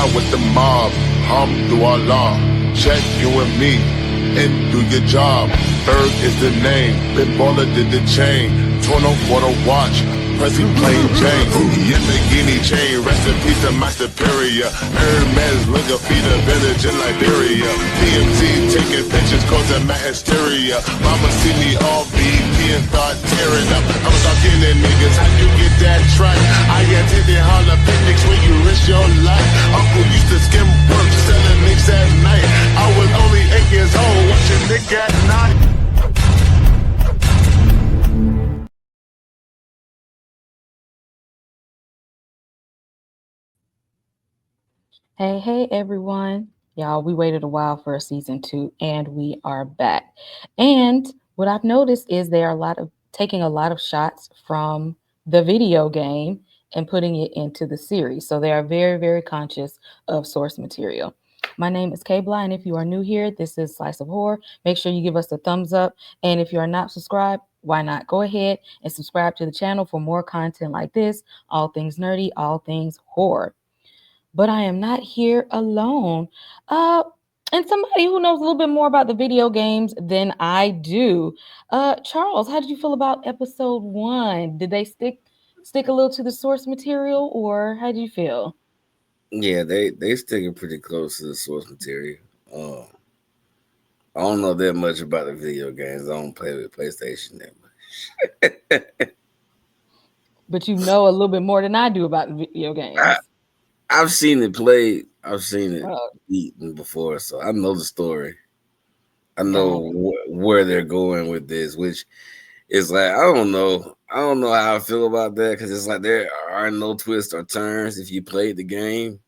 ride with the mob. Alhamdulillah, check you and me and do your job. Berg is the name, Big Baller did the chain. Torn up for the watch, Prezi plain Jane. Yamagini chain, rest in peace to my superior. Hermes Linga feed a village in Liberia. TMZ taking pictures causing my hysteria. Mama see me all BP and start tearing up. I was out killing niggas, how you get that track? I attended Harlem picnics where you risk your life. Uncle used to skim work, selling nicks at night. I was only 8 years old, watching Nick at night. Hey, everyone. Y'all, we waited a while for season 2 and we are back. And what I've noticed is they are taking a lot of shots from the video game and putting it into the series. So they are very, very conscious of source material. My name is K-Bly, and if you are new here, this is Slice of Horror. Make sure you give us a thumbs up. And if you are not subscribed, why not go ahead and subscribe to the channel for more content like this, all things nerdy, all things horror. But I am not here alone. Uh, and somebody who knows a little bit more about the video games than I do. Charles, how did you feel about episode 1? Did they stick a little to the source material, or how did you feel? Yeah, they sticking pretty close to the source material. Um, I don't know that much about the video games. I don't play with PlayStation that much. But you know a little bit more than I do about the video I, games. I've seen it played. I've seen it Oh, beaten before, so I know the story. I got know where they're going with this, which is like I don't know. I don't know how I feel about that because it's like there are no twists or turns if you played the game,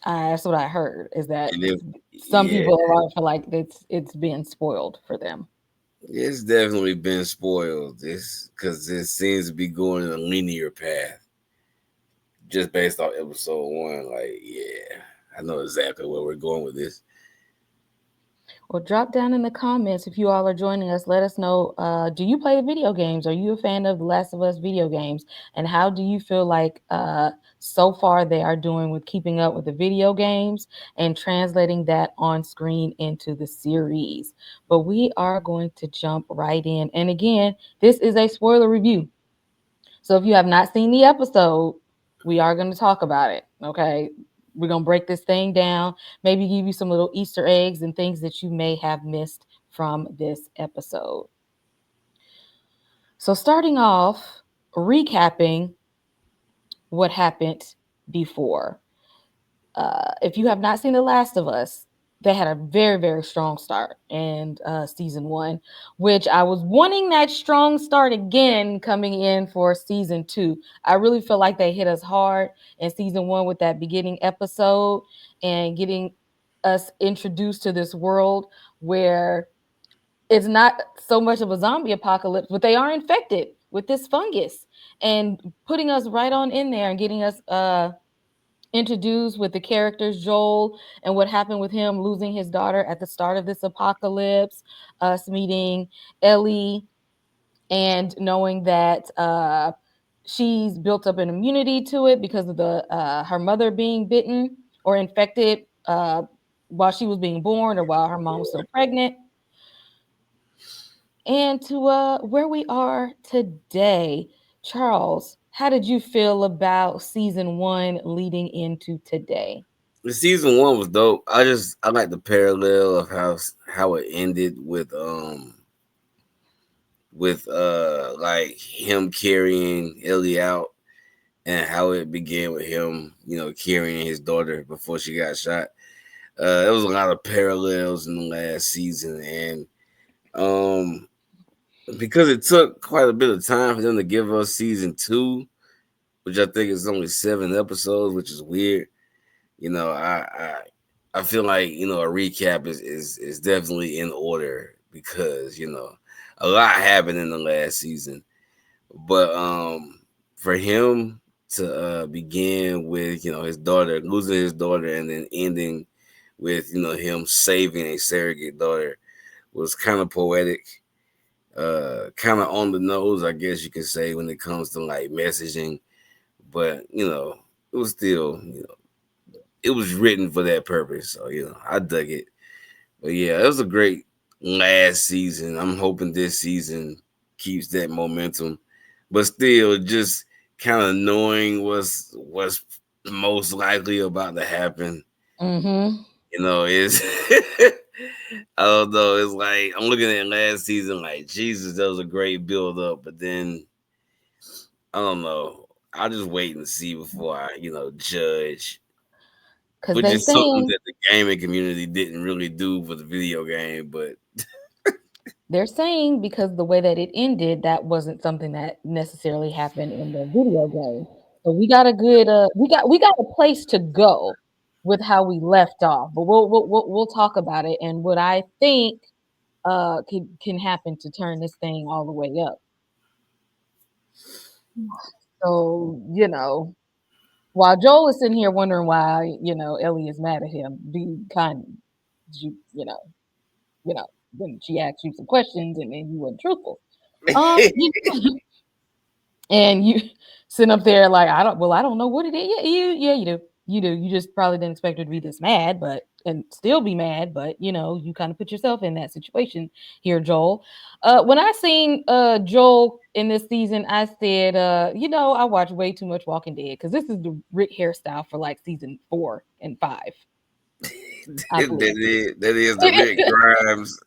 that's what I heard. Is that and if some yeah, people feel like it's being spoiled for them. it's definitely been spoiled. This because it seems to be going in a linear path just based off episode 1. Like, yeah, I know exactly where we're going with this. Well, drop down in the comments if you all are joining us. Let us know. Do you play the video games? Are you a fan of The Last of Us video games? And how do you feel like so far they are doing with keeping up with the video games and translating that on screen into the series? But we are going to jump right in. And again, this is a spoiler review. So if you have not seen the episode, we are going to talk about it. Okay. We're going to break this thing down, maybe give you some little Easter eggs and things that you may have missed from this episode. So, starting off, recapping what happened before. If you have not seen The Last of Us, they had a very, very strong start in season 1, which I was wanting that strong start again coming in for season 2. I really feel like they hit us hard in season 1 with that beginning episode and getting us introduced to this world where it's not so much of a zombie apocalypse, but they are infected with this fungus and putting us right on in there and getting us introduced with the characters Joel and what happened with him losing his daughter at the start of this apocalypse, us meeting Ellie and knowing that she's built up an immunity to it because of the her mother being bitten or infected while she was being born or while her mom was still pregnant. And to where we are today. Charles, how did you feel about season 1 leading into today? The season 1 was dope. I like the parallel of how it ended with like him carrying Ellie out and how it began with him, carrying his daughter before she got shot. There was a lot of parallels in the last season, and um, because it took quite a bit of time for them to give us season 2, which I think is only 7 episodes, which is weird. I feel like a recap is definitely in order because a lot happened in the last season, but for him to begin with his daughter losing his daughter and then ending with him saving a surrogate daughter was kind of poetic, kind of on the nose, I guess you could say, when it comes to like messaging, but it was still it was written for that purpose. So I dug it. But yeah, it was a great last season. I'm hoping this season keeps that momentum, but still, just kind of knowing what's most likely about to happen. Mm-hmm. Is I don't know. It's like I'm looking at last season, like Jesus, that was a great build up, but then I don't know. I'll just wait and see before I, judge. Because Which they is something saying that the gaming community didn't really do for the video game, but they're saying because the way that it ended, that wasn't something that necessarily happened in the video game. So we got a good we got a place to go with how we left off. But we'll talk about it and what I think can happen to turn this thing all the way up. So, while Joel is sitting here wondering why, Ellie is mad at him, be kind, you, you know, when she asked you some questions and then you weren't truthful. You and you sitting up there like I don't know what it is. Yeah, you do. You do. You just probably didn't expect her to be this mad, but and still be mad, but you kind of put yourself in that situation here, Joel. When I seen Joel in this season, I said, I watch way too much Walking Dead because this is the Rick hairstyle for like season 4 and 5, I believe. that is the Rick Grimes.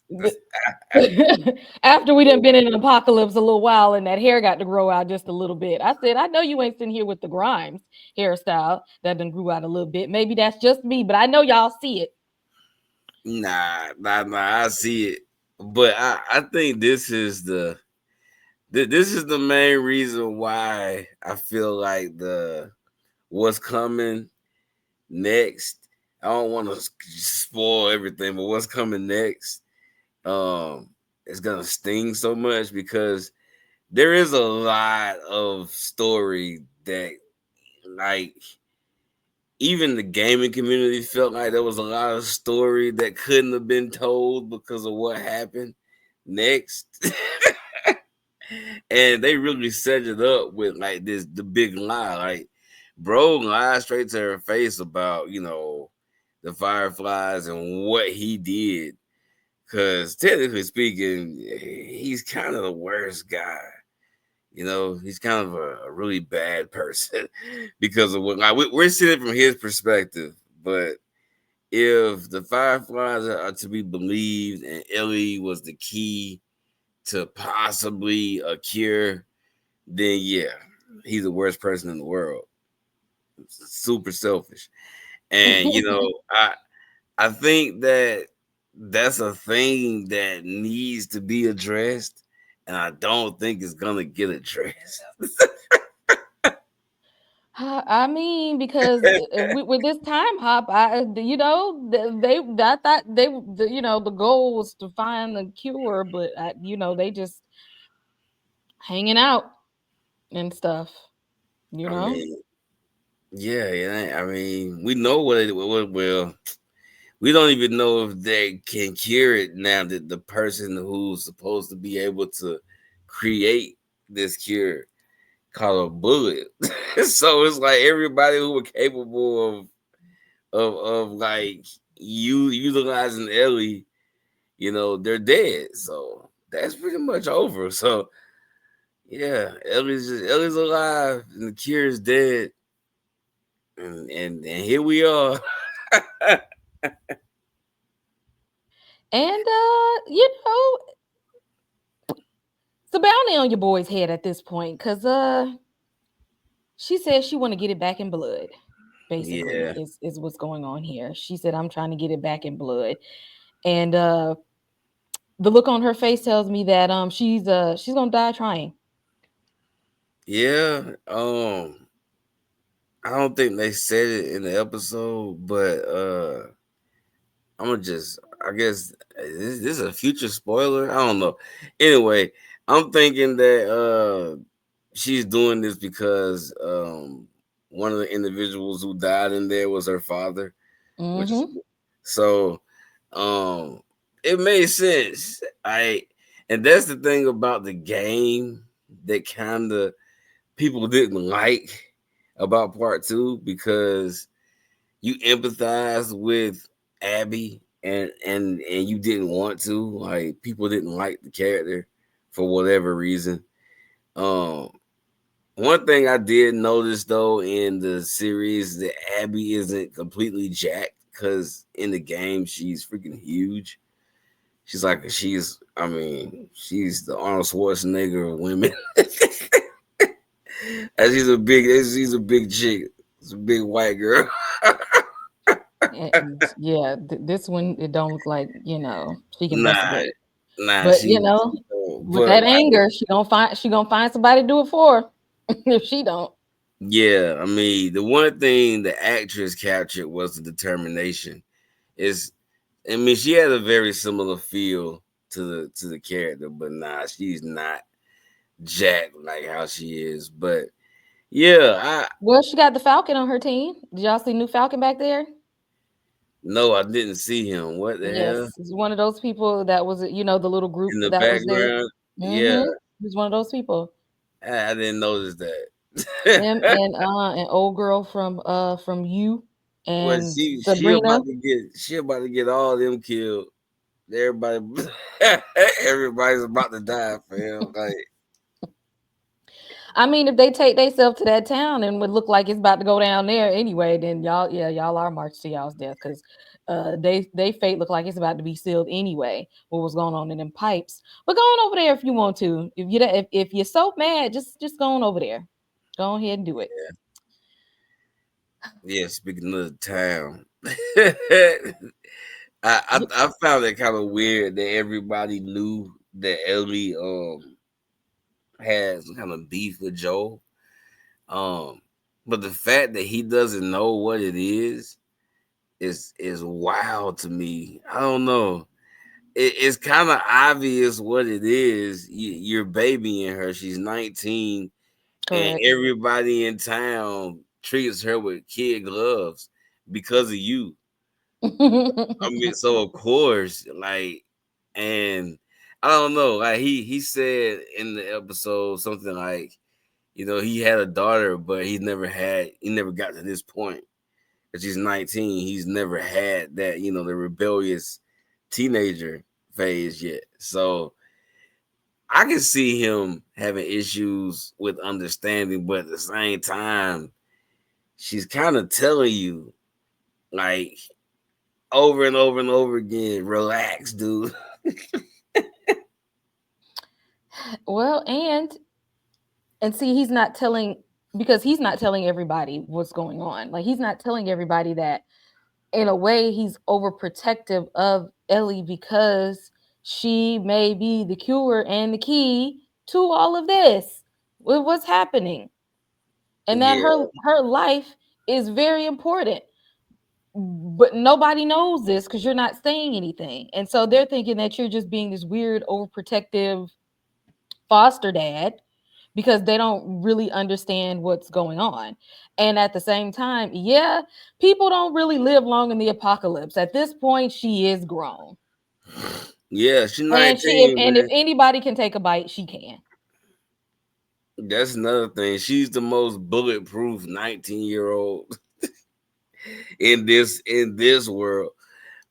After we done been in an apocalypse a little while and that hair got to grow out just a little bit. I said, I know you ain't sitting here with the Grimes hairstyle that done grew out a little bit. Maybe that's just me, but I know y'all see it. Nah. I see it, but I think this is the main reason why I feel like the what's coming next. I don't want to spoil everything, but what's coming next, is gonna sting so much because there is a lot of story that, like, even the gaming community felt like there was a lot of story that couldn't have been told because of what happened next. And they really set it up with like the big lie. Like, bro lied straight to her face about, the Fireflies and what he did. Cause technically speaking, he's kind of the worst guy. He's kind of a really bad person because of what, like, we're seeing it from his perspective. But if the Fireflies are to be believed and Ellie was the key to possibly a cure, then yeah, he's the worst person in the world. Super selfish. And I think that that's a thing that needs to be addressed, and I don't think it's gonna get addressed. I mean, because with this time hop, I thought the goal was to find the cure, but they just hanging out and stuff. You I know. mean, yeah. I mean, we know what it well. We don't even know if they can cure it now that the person who's supposed to be able to create this cure called a bullet. So it's like everybody who were capable of like you utilizing Ellie, they're dead. So that's pretty much over. So yeah, Ellie's alive and the cure is dead. And here we are. And it's a bounty on your boy's head at this point, because she says she want to get it back in blood. Basically, Yeah. is what's going on here. She said, "I'm trying to get it back in blood," and the look on her face tells me that she's gonna die trying. Yeah. I don't think they said it in the episode, but I'm gonna just, I guess, this is a future spoiler. I don't know. Anyway, I'm thinking that she's doing this because one of the individuals who died in there was her father, which is Mm-hmm. so it made sense. And that's the thing about the game that kind of people didn't like about part 2, because you empathize with Abby and you didn't want to. Like people didn't like the character for whatever reason. Um One thing I did notice though in the series that Abby isn't completely jacked because in the game she's freaking huge. I mean, she's the Arnold Schwarzenegger of women. And she's a big chick. It's a big white girl. And yeah, this one it don't look like she can bust a Nah, grape. nah, But she don't. with But that like, anger, she gonna find somebody to do it for her if she don't. yeah, I mean, the one thing the actress captured was the determination. Is I mean, she had a very similar feel to the character, but nah, she's not Jack like how she is. But yeah, I Well, she got the Falcon on her team. Did y'all see new Falcon back there? no, I didn't see him. What the hell Yes, he's one of those people that was, the little group in the that was there. background? Yeah, Mm-hmm. He's one of those people. I didn't notice Him that. and an old girl from You Well, and she Sabrina. about to get all them killed. Everybody, everybody's about to die for him. Like, I mean, if they take themselves to that town and would look like it's about to go down there anyway, then y'all are marched to y'all's death because they fate look like it's about to be sealed anyway. What was going on in them pipes? But go on over there if you want to. If you're so mad, just go on over there. Go ahead and do it. yeah. Speaking of the town, I found it kind of weird that everybody knew that Ellie had some kind of beef with Joel. Um, but the fact that he doesn't know what it is wild to me. I don't know. It's kind of obvious what it is. You're babying her. She's 19, and Correct. everybody in town treats her with kid gloves because of you. I mean, so of course, like, and I don't know. Like he said in the episode something like, he had a daughter, but he never got to this point. Because he's 19, he's never had that, the rebellious teenager phase yet. So I can see him having issues with understanding, but at the same time, she's kind of telling you, like, over and over and over again, relax, dude. Well, and see, he's not telling everybody what's going on. Like he's not telling everybody that in a way he's overprotective of Ellie because she may be the cure and the key to all of this with what's happening, and that Yeah, her life is very important. But nobody knows this because you're not saying anything, and so they're thinking that you're just being this weird overprotective foster dad because they don't really understand what's going on. And at the same time, yeah, people don't really live long in the apocalypse. At this point, she is grown. yeah, she's And 19, if man. anybody can take a bite, she can. That's another thing. She's the most bulletproof 19-year-old in this world.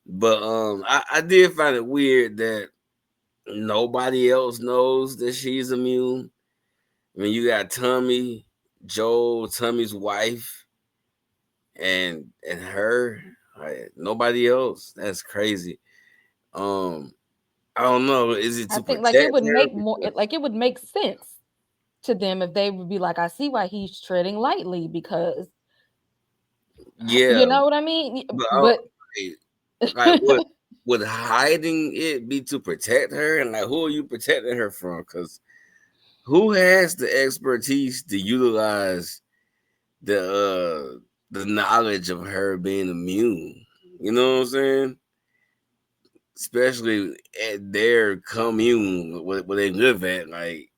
But I did find it weird that nobody else knows that she's immune. I mean, you got Tommy, Joel, Tommy's wife, and her. Like, nobody else. That's crazy. Um, I don't know. Is it I to think like it protect would her? make like it would make sense to them if they would be like, I see why he's treading lightly because Yeah, you know what I mean? but But like, would hiding it be to protect her? And like, who are you protecting her from? Because who has the expertise to utilize the knowledge of her being immune? You know what I'm saying? Especially at their commune where they live at. Like,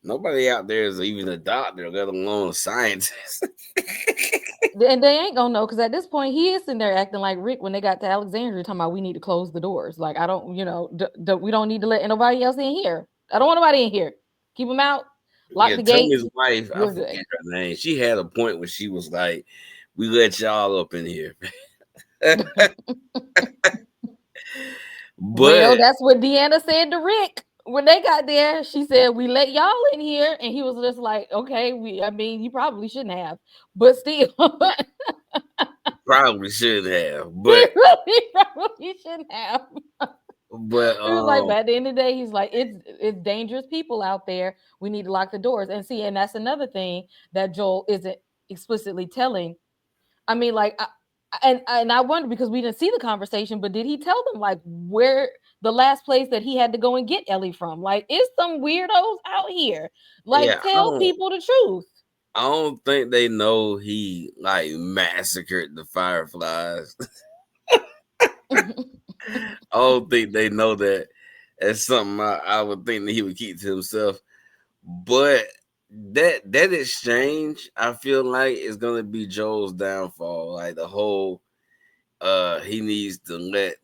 nobody out there is even a doctor, let alone a scientist. and they ain't gonna know because at this point he is in there acting like Rick when they got to Alexandria talking about we need to close the doors. Like I don't, we don't need to let anybody else in here. I don't want nobody in here. Keep them out. Lock Yeah, the Tommy's gates. wife, I We're forget good. her name. She had a point where she was like, we let y'all up in here. Well, But that's what Deanna said to Rick when they got there. She said, "We let y'all in here," and he was just like, "Okay, I mean, you probably shouldn't have, but still, probably should have. he But really probably shouldn't have." but He was like, "But at the end of the day, he's like, it's dangerous people out there. We need to lock the doors." And see, and that's another thing that Joel isn't explicitly telling. I mean, like, and I wonder because we didn't see the conversation, but did he tell them like where the last place that he had to go and get Ellie from? Like, is some weirdos out here? Like, yeah, tell people the truth. I don't think they know he like massacred the fireflies. I don't think they know that. That's something I would think that he would keep to himself. But that exchange, I feel like, is gonna be Joel's downfall. Like the whole he needs to let,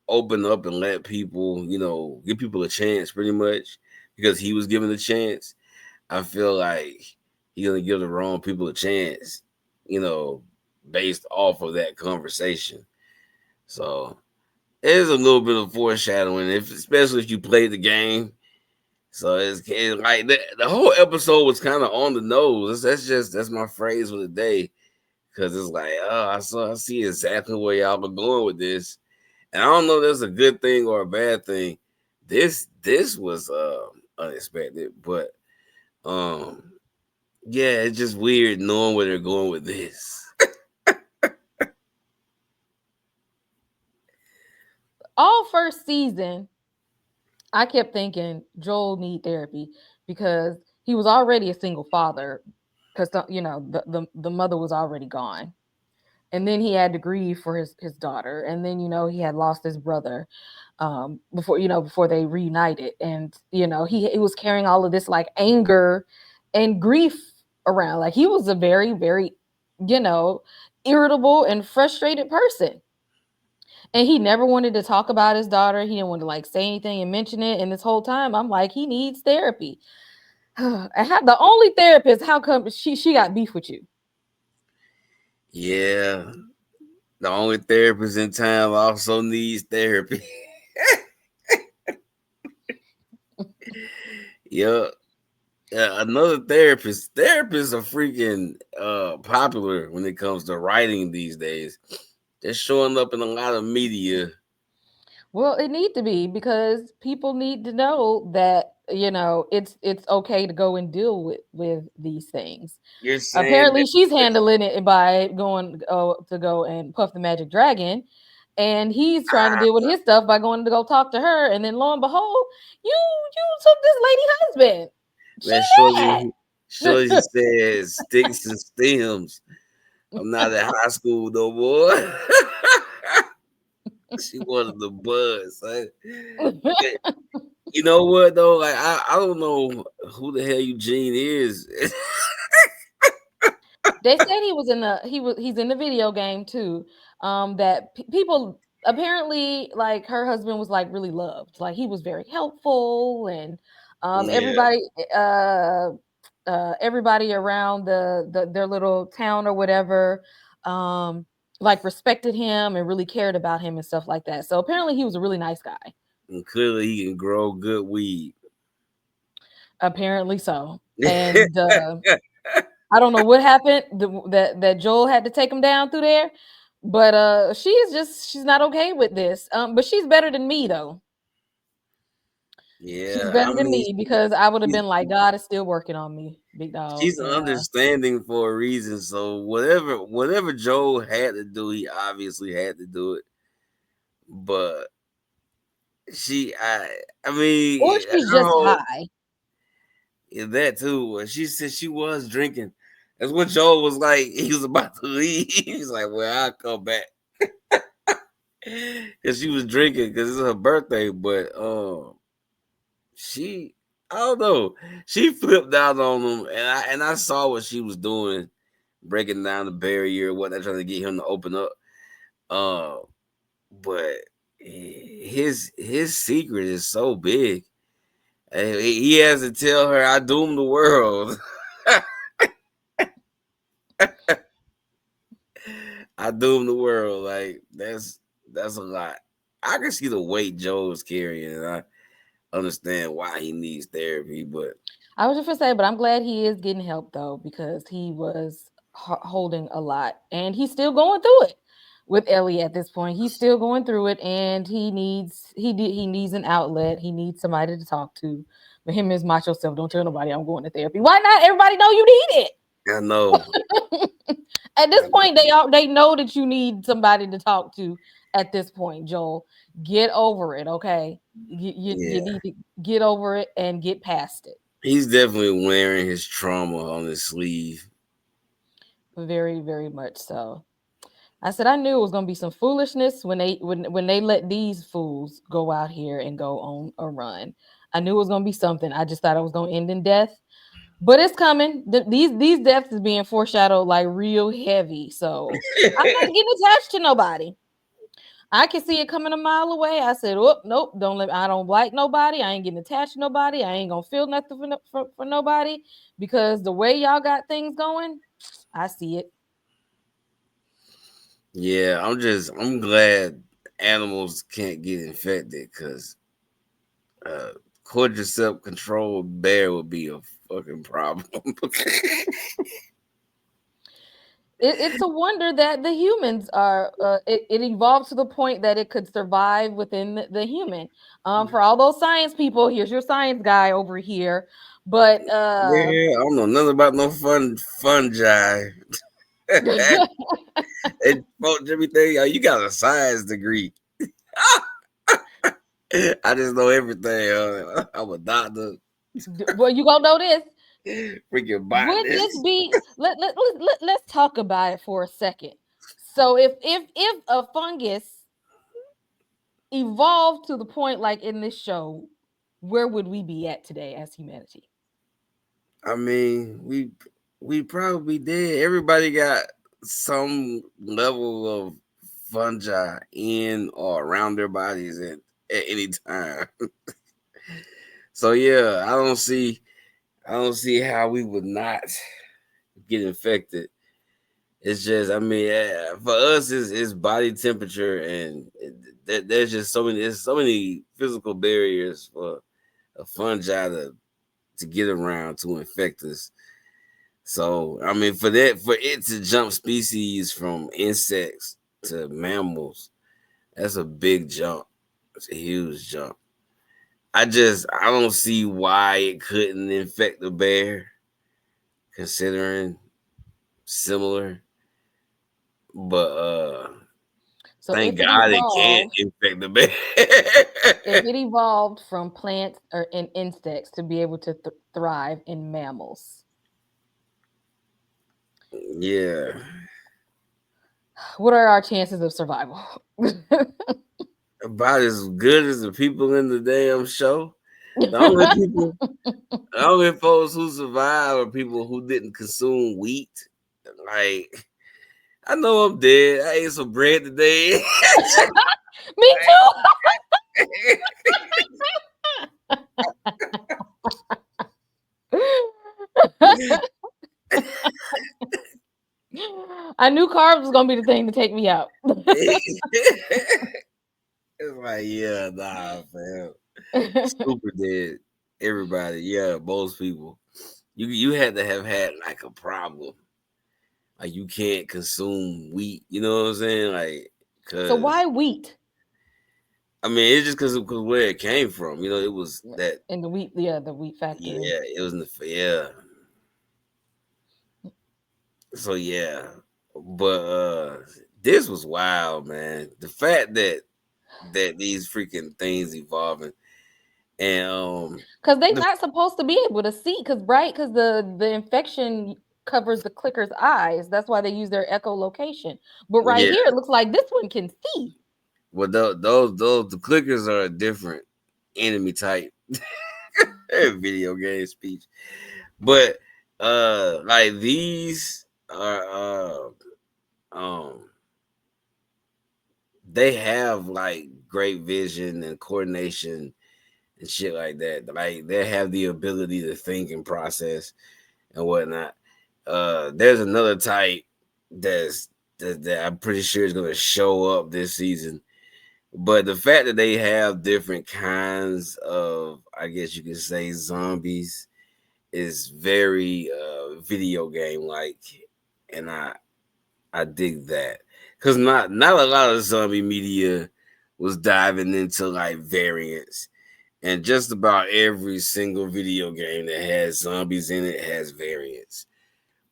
open up and let people, give people a chance pretty much because he was given a chance. I feel like he's gonna give the wrong people a chance, you know, based off of that conversation. So there's a little bit of foreshadowing, especially if you played the game. So it's like the whole episode was kind of on the nose. That's my phrase for the day, because it's like, oh, I see exactly where y'all are going with this, and I don't know if that's a good thing or a bad thing. This was unexpected, but um yeah, it's just weird knowing where they're going with this. All first season, I kept thinking Joel need therapy because he was already a single father because the mother was already gone, and then he had to grieve for his daughter, and then he had lost his brother before they reunited, and he was carrying all of this like anger and grief around. Like, he was a very, very irritable and frustrated person, and he never wanted to talk about his daughter. He didn't want to like say anything and mention it, and this whole time I'm like, he needs therapy. The only therapist, how come she got beef with you? Yeah, the only therapist in town also needs therapy. Yep. Another therapist. Therapists are freaking popular when it comes to writing these days. They're showing up in a lot of media. Well, it need to be because people need to know that it's okay to go and deal with these things. You're saying Apparently, she's handling it by going to go and puff the magic dragon, and he's trying to deal with his stuff by going to go talk to her. And then lo and behold, you took this lady husband. that She Shorty mad. said sticks and stems. I'm not at high school no more. She wanted the buzz. You know what though? Like I don't know who the hell Eugene is. They said he's in the video game too. That people apparently, like, her husband was like really loved. Like, he was very helpful, and Yeah, everybody everybody around their little town or whatever um like respected him and really cared about him and stuff like that. So apparently he was a really nice guy. and clearly he can grow good weed. Apparently so. And I don't know what happened that Joel had to take him down through there, but she's not okay with this. But she's better than me though. She's Yeah, I better than mean, me because I would have she's, been like, God is still working on me, big dog. she's And understanding for a reason. So whatever Joe had to do, he obviously had to do it. But I or mean, she's her just whole high. yeah, that too. She said she was drinking. That's what Joe was like. He was about to leave. He's like, "Well, I'll come back," because she was drinking because it's her birthday. But she, I don't know, she flipped out on him, and I saw what she was doing, breaking down the barrier, what they're trying to get him to open up. Uh, but his secret is so big. He has to tell her, "I doomed the world." I doom the world. Like that's a lot. I can see the weight Joe is carrying, and I understand why he needs therapy. But I was just gonna say, but I'm glad he is getting help though, because he was holding a lot, and he's still going through it with Ellie at this point. He's still going through it, and he needs an outlet. He needs somebody to talk to. But him and his macho self, don't tell nobody I'm going to therapy. Why not? Everybody know you need it. I know. At this point, they know that you need somebody to talk to. At this point, Joel, get over it, okay? You need to get over it and get past it. He's definitely wearing his trauma on his sleeve. Very, very much so. I said I knew it was gonna be some foolishness when they let these fools go out here and go on a run. I knew it was gonna be something. I just thought it was gonna end in death, but it's coming. These deaths is being foreshadowed like real heavy. So I'm not getting attached to nobody. I can see it coming a mile away. I said, "Oh nope, I don't like nobody. I ain't getting attached to nobody. I ain't gonna feel nothing for nobody because the way y'all got things going, I see it." Yeah, I'm glad animals can't get infected because cordial self-controlled bear would be a fucking problem. It's a wonder that the humans are. It evolved to the point that it could survive within the human. For all those science people, here's your science guy over here. But Yeah, I don't know nothing about no fungi. It folks everything. Oh, you got a science degree. I just know everything. I'm a doctor. well, you gonna know this. Freaking Would this botanist. be? Let's talk about it for a second. So if a fungus evolved to the point like in this show, where would we be at today as humanity? I mean, we probably did. Everybody got some level of fungi in or around their bodies at any time. So yeah, I don't see how we would not get infected. It's just, I mean, for us, it's body temperature, and there's just there's so many physical barriers for a fungi to get around to infect us. So, I mean, for it to jump species from insects to mammals, that's a big jump. It's a huge jump. I don't see why it couldn't infect the bear, considering similar. But So thank if it God it can't evolved, infect the bear. if it evolved from plants or in insects to be able to thrive in mammals, Yeah. what are our chances of survival? About as good as the people in the damn show. The only people, the only folks who survive are people who didn't consume wheat. Like, I know I'm dead. I ate some bread today. Me too. I knew carbs was gonna be the thing to take me out. It's like, yeah, nah, fam. Super dead. Everybody, yeah, most people. You had to have had like a problem. Like you can't consume wheat. You know what I'm saying? Like, So cause why wheat? I mean, it's just because where it came from. You know, it was that. In the wheat, yeah, the wheat factory. Yeah, it was in the yeah. So yeah, but this was wild, man. The fact that these freaking things evolving and Because they're the, not supposed to be able to see, because the infection covers the clicker's eyes. That's why they use their echolocation. But right yeah, here, it looks like this one can see. well those the clickers are a different enemy type video game speech, but like these are they have like great vision and coordination and shit like that. Like they have the ability to think and process and whatnot. There's another type that's that I'm pretty sure is going to show up this season. But the fact that they have different kinds of, I guess you could say, zombies is very video game like, and I dig that because not a lot of zombie media was diving into like variants, and just about every single video game that has zombies in it has variants.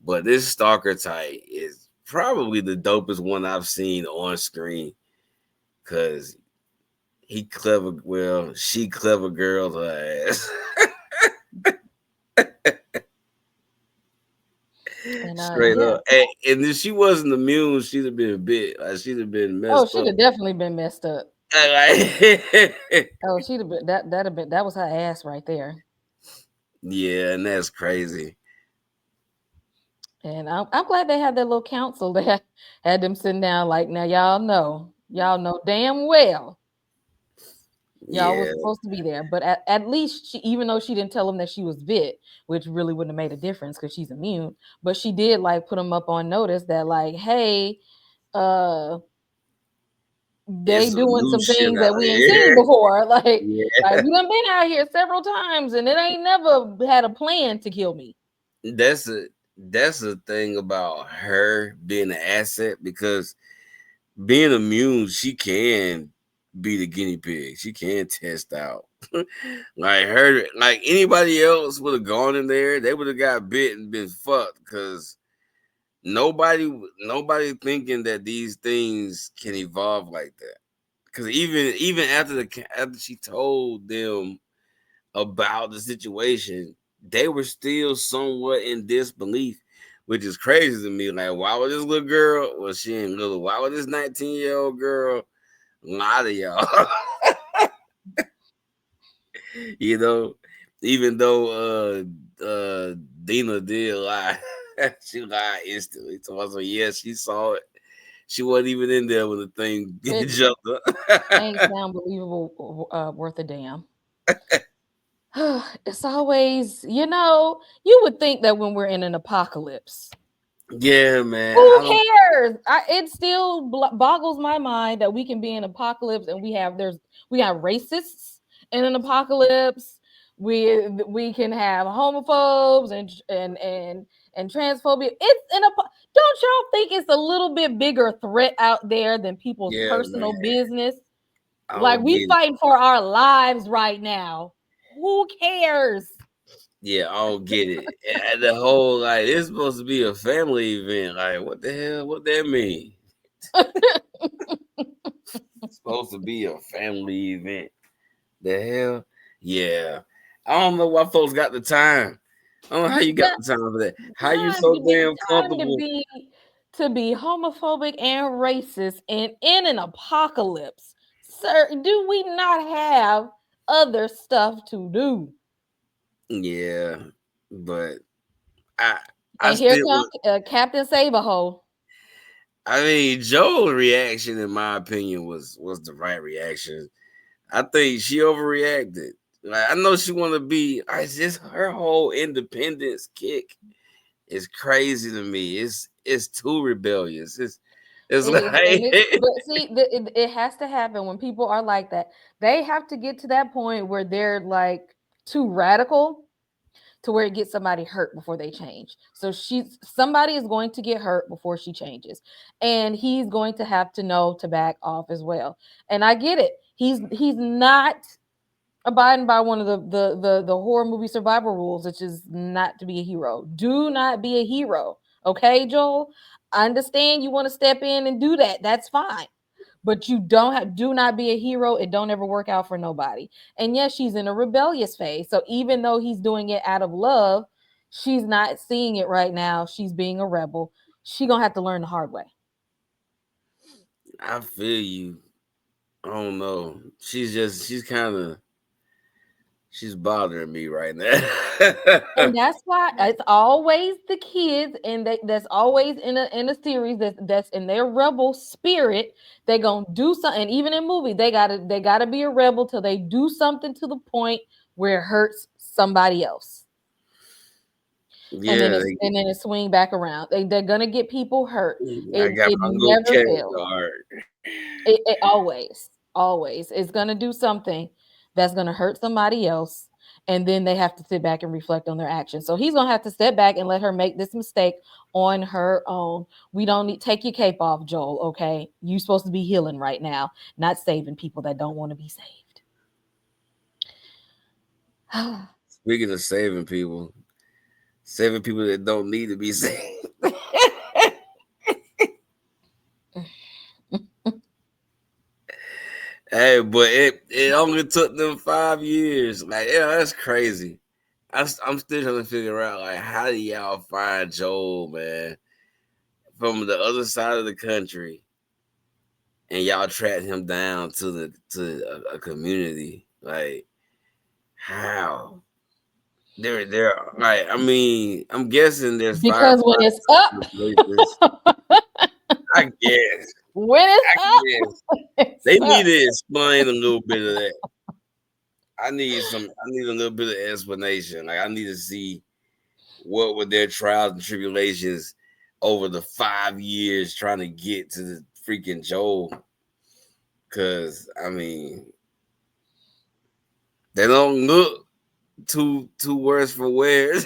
But this Stalker type is probably the dopest one I've seen on screen because he clever, well, she clever girl her ass. And Straight yeah. up. And if she wasn't immune, she'd have been bit. Like, she'd have been Oh, messed she'd up. have definitely been messed up. Like, Oh, she'd have been that was her ass right there. yeah, and that's crazy. And I'm glad they had that little council. They had them sitting down like, now y'all know damn well y'all was Yeah, supposed to be there. But at least she, even though she didn't tell them that she was bit, which really wouldn't have made a difference because she's immune, but she did like put them up on notice that like, hey, uh, they it's some doing new some shit things that out we ain't seen here. before. Like Yeah, we done been out here several times and it ain't never had a plan to kill me. that's a that's the thing about her being an asset because being immune, she can be the guinea pig. She can test out. Like her, like anybody else would have gone in there, they would have got bit and been fucked because nobody thinking that these things can evolve like that. Because even after she told them about the situation, they were still somewhat in disbelief, which is crazy to me. Like, why would this little girl? Well, she ain't little. Why would this 19-year-old girl lie to y'all? You know, even though Dina did lie, she lied instantly. So I was like, yeah, she saw it. She wasn't even in there when the thing It jumped up. ain't sound believable, worth a damn. It's always, you would think that when we're in an apocalypse, Yeah, man. who I don't. cares? It still boggles my mind that we can be in apocalypse and we have racists in an apocalypse. We can have homophobes and transphobia. Don't y'all think it's a little bit bigger threat out there than people's Yeah, man. personal business? I Like don't we get it. fighting for our lives right now. Who cares? Yeah, I don't get it. And the whole like it's supposed to be a family event. Like, what the hell? What that mean? It's supposed to be a family event. The hell? Yeah. I don't know why folks got the time. I don't know how you got the time for that. How you time so to be damn time comfortable? to be homophobic and racist and in an apocalypse. Sir, do we not have other stuff to do? Yeah, but I I And here still comes Captain Saberho. I mean Joe's reaction in my opinion was the right reaction. I think she overreacted. Like I know she want to be. It's just her whole independence kick is crazy to me. It's too rebellious. It's It is, and like it's but see, it has to happen when people are like that. They have to get to that point where they're like too radical to where it gets somebody hurt before they change. So somebody is going to get hurt before she changes. And he's going to have to know to back off as well. And I get it. He's not abiding by one of the horror movie survival rules, which is not to be a hero. Do not be a hero. Okay, Joel? I understand you want to step in and do that. That's fine, but you do not be a hero. It don't ever work out for nobody. And yes, she's in a rebellious phase. So even though he's doing it out of love, she's not seeing it right now. She's being a rebel. She gonna have to learn the hard way. I feel you. I don't know. She's bothering me right now. And that's why it's always the kids, and that's always in a series that's in their rebel spirit. They gonna do something. Even in movie, they gotta be a rebel till they do something to the point where it hurts somebody else. and then Yeah, it swing back around. They're gonna get people hurt. I got It my little never character fails. art. It always is gonna do something that's gonna hurt somebody else, and then they have to sit back and reflect on their actions. So he's gonna have to step back and let her make this mistake on her own. We don't need take your cape off, Joel. Okay, you supposed to be healing right now, not saving people that don't want to be saved. Speaking of saving people that don't need to be saved. Hey, but it only took them 5 years. Like, yeah, that's crazy. I'm still trying to figure out like how do y'all find Joel, man, from the other side of the country, and y'all track him down to a community. Like, how? They're like, I mean, I'm guessing there's Because when it's firefighters in the places. up, I guess. when it's I up, guess it's they need up. to explain a little bit of that. I need a little bit of explanation. Like, I need to see what were their trials and tribulations over the 5 years trying to get to the freaking Joel. Cause I mean, they don't look too worse for wears.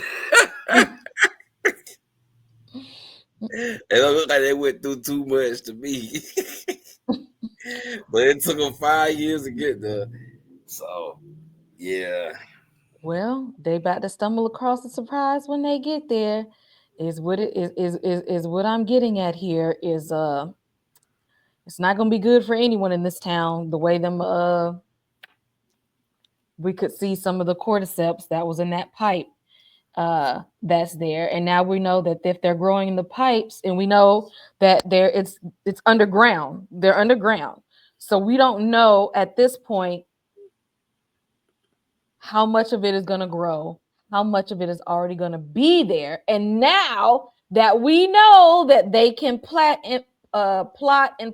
They don't look like they went through too much to me. But it took them 5 years to get there. So yeah. Well, they about to stumble across a surprise when they get there. Is what it is what I'm getting at here is it's not gonna be good for anyone in this town. The way them we could see some of the cordyceps that was in that pipe that's there, and now we know that if they're growing in the pipes, and we know that it's underground. They're underground, so we don't know at this point how much of it is going to grow, how much of it is already going to be there. And now that we know that they can plot and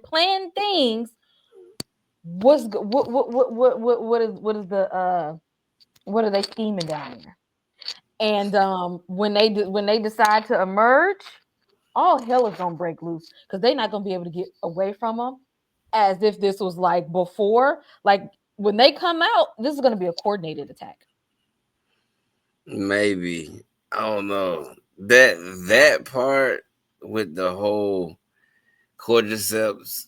plan things, what are they scheming down there? And when they decide to emerge, all hell is gonna break loose because they're not gonna be able to get away from them as if this was like before. Like when they come out, this is gonna be a coordinated attack. Maybe. I don't know. That part with the whole cordyceps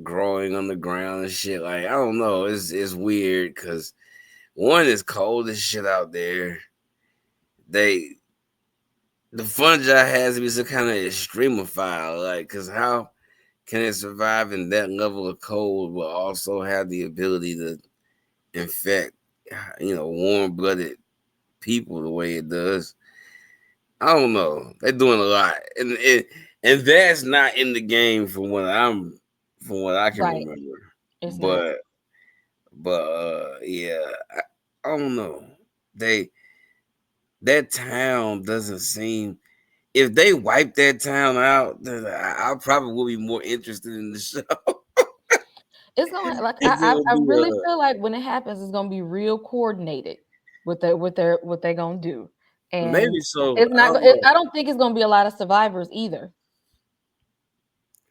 growing on the ground and shit, like, I don't know. It's weird because one is cold as shit out there. They the fungi has to be some kind of extremophile, like, cause how can it survive in that level of cold but also have the ability to infect, warm blooded people the way it does? I don't know. They're doing a lot, and that's not in the game from what I can Right. remember. It's not. But yeah, I don't know. They that town doesn't seem. If they wipe that town out, then I probably will be more interested in the show. It's gonna like Because it'll I be really feel like when it happens, it's gonna be real coordinated with their what they're gonna do, and maybe so. it's not. I don't think it's gonna be a lot of survivors either.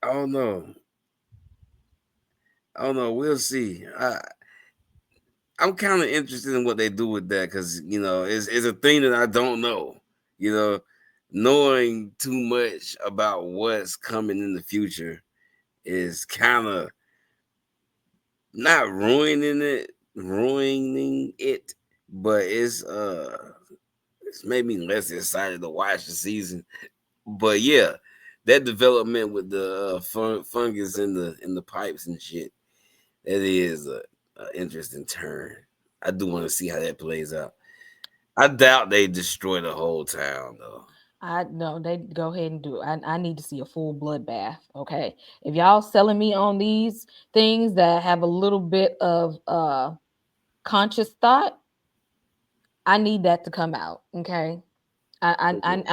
I don't know. I don't know. We'll see. I'm kind of interested in what they do with that because it's a thing that I don't know. You know, knowing too much about what's coming in the future is kind of not ruining it, but it's made me less excited to watch the season. But yeah, that development with the fungus in the pipes and shit, that is a interesting turn. I do want to see how that plays out. I doubt they destroy the whole town though. I no, they go ahead and do it. I need to see a full bloodbath. Okay, if y'all selling me on these things that have a little bit of conscious thought, I need that to come out. Okay, I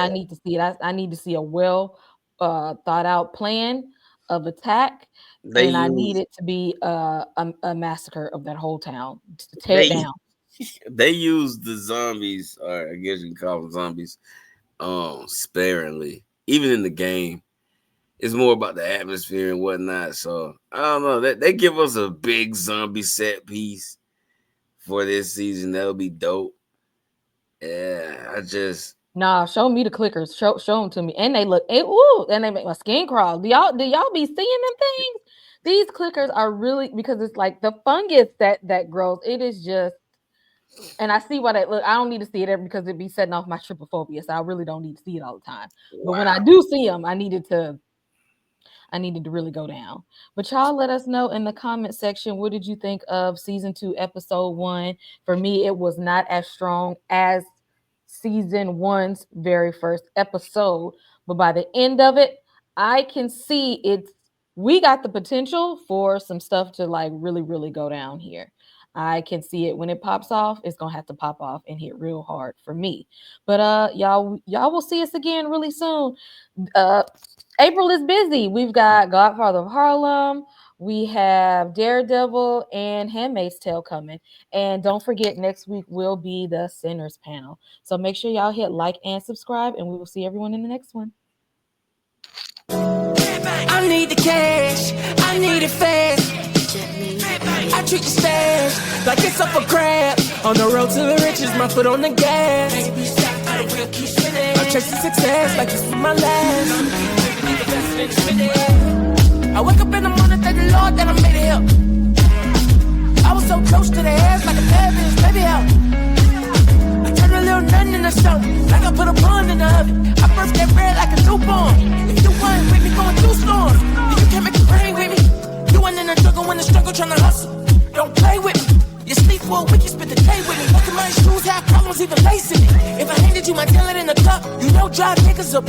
need to see it. I need to see a well thought out plan of attack, They and I need use it to be a massacre of that whole town to tear it they down. They use the zombies, or I guess you can call them zombies, sparingly. Even in the game, it's more about the atmosphere and whatnot. So I don't know. They give us a big zombie set piece for this season. That'll be dope. Yeah, Nah, show me the clickers. Show them to me. And they look, and they make my skin crawl. Do y'all be seeing them things? These clickers are really, because it's like the fungus that grows. It is just, and I see why they look. I don't need to see it because it'd be setting off my trypophobia. So I really don't need to see it all the time. But when I do see them, I needed to really go down. But y'all let us know in the comment section, what did you think of season 2, episode 1? For me, it was not as strong as season 1's very first episode. But by the end of it, I can see we got the potential for some stuff to like really, really go down here. I can see it when it pops off. It's gonna have to pop off and hit real hard for me. But y'all will see us again really soon. April is busy. We've got Godfather of Harlem. We have Daredevil and Handmaid's Tale coming. And don't forget, next week will be the Sinners panel. So make sure y'all hit like and subscribe, and we will see everyone in the next one. I need the cash. I need it fast. I treat the stash like it's up for grabs. On the road to the riches, my foot on the gas. I'm chasing success like it's for my last. I wake up in the morning, thank the Lord that I made it here. I was so close to the edge like a bad bitch, baby help. I turned a little nothing into something, like I put a bun in the oven. I burst that bread like a newborn. If you want with me going through storms, if you can't make it rain with me, you ain't in the struggle when the struggle trying to hustle. Don't play with me. You sleep for a week, you spend the day with me. Look at my shoes, have problems even lacing it. If I handed you my talent in the cup, you know dry niggas are